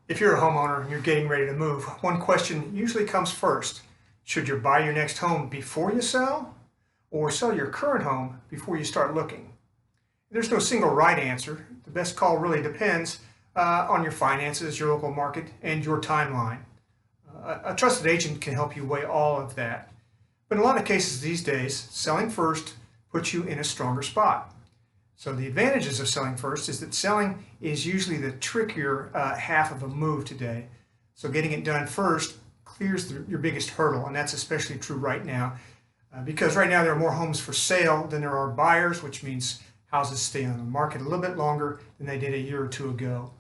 If you're a homeowner and you're getting ready to move, one question usually comes first. Should you buy your next home before you sell or sell your current home before you start looking? There's no single right answer. The best call really depends on your finances, your local market, and your timeline. A trusted agent can help you weigh all of that. But in a lot of cases these days, selling first puts you in a stronger spot. So the advantages of selling first is that selling is usually the trickier half of a move today. So getting it done first clears your biggest hurdle, and that's especially true right now. Because right now there are more homes for sale than there are buyers, which means houses stay on the market a little bit longer than they did a year or two ago.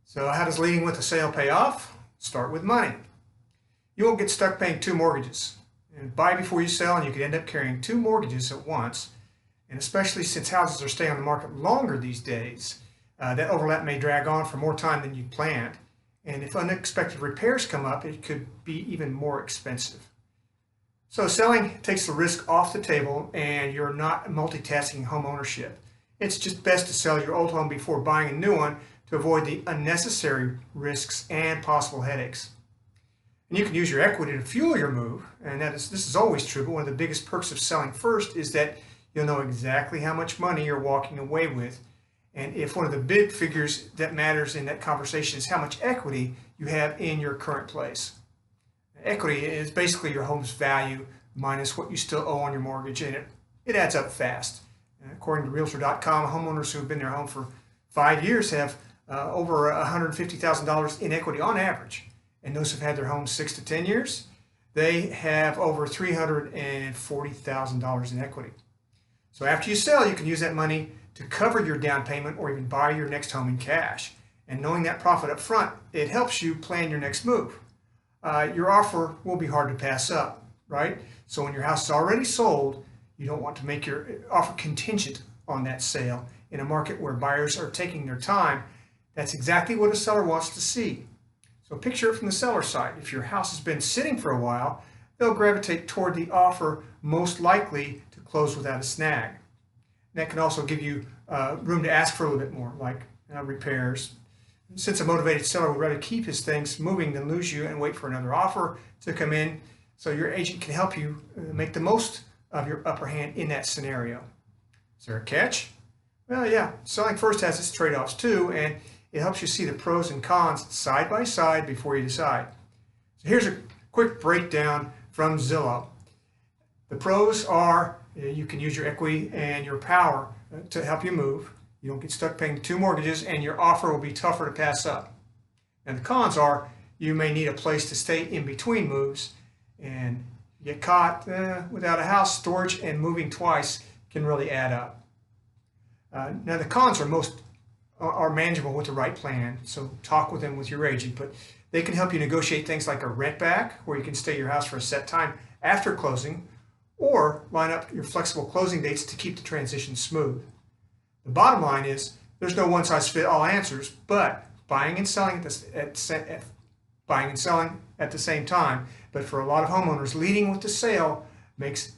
So how does leading with a sale pay off? Start with money. You won't get stuck paying two mortgages. And buy before you sell, and you could end up carrying two mortgages at once. And especially since houses are staying on the market longer these days, that overlap may drag on for more time than you planned. And if unexpected repairs come up, it could be even more expensive. So selling takes the risk off the table, and you're not multitasking home ownership. It's just best to sell your old home before buying a new one to avoid the unnecessary risks and possible headaches. And you can use your equity to fuel your move, and this is always true, but one of the biggest perks of selling first is that you'll know exactly how much money you're walking away with. And if one of the big figures that matters in that conversation is how much equity you have in your current place. Equity is basically your home's value minus what you still owe on your mortgage, and it adds up fast. And according to Realtor.com, homeowners who have been in their home for 5 years have over $150,000 in equity on average. And those who've had their homes 6 to 10 years, they have over $340,000 in equity. So after you sell, you can use that money to cover your down payment or even buy your next home in cash. And knowing that profit up front, it helps you plan your next move. Your offer will be hard to pass up, right? So when your house is already sold, you don't want to make your offer contingent on that sale. In a market where buyers are taking their time, that's exactly what a seller wants to see. So picture it from the seller side. If your house has been sitting for a while, they'll gravitate toward the offer most likely to close without a snag. And that can also give you room to ask for a little bit more, like repairs. Since a motivated seller would rather keep his things moving than lose you and wait for another offer to come in, so your agent can help you make the most of your upper hand in that scenario. Is there a catch? Well, yeah, selling first has its trade-offs too, and it helps you see the pros and cons side by side before you decide. So here's a quick breakdown from Zillow. The pros are you can use your equity and your power to help you move. You don't get stuck paying two mortgages, and your offer will be tougher to pass up. And the cons are you may need a place to stay in between moves, and you get caught without a house, storage and moving twice can really add up. Now the cons are manageable with the right plan, so talk with them with your agent, but they can help you negotiate things like a rent back, where you can stay at your house for a set time after closing, or line up your flexible closing dates to keep the transition smooth. The bottom line is there's no one-size-fits-all answers, but buying and selling at the same time. But for a lot of homeowners, leading with the sale makes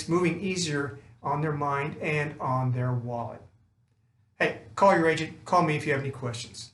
moving easier on their mind and on their wallet. Hey, call your agent. Call me if you have any questions.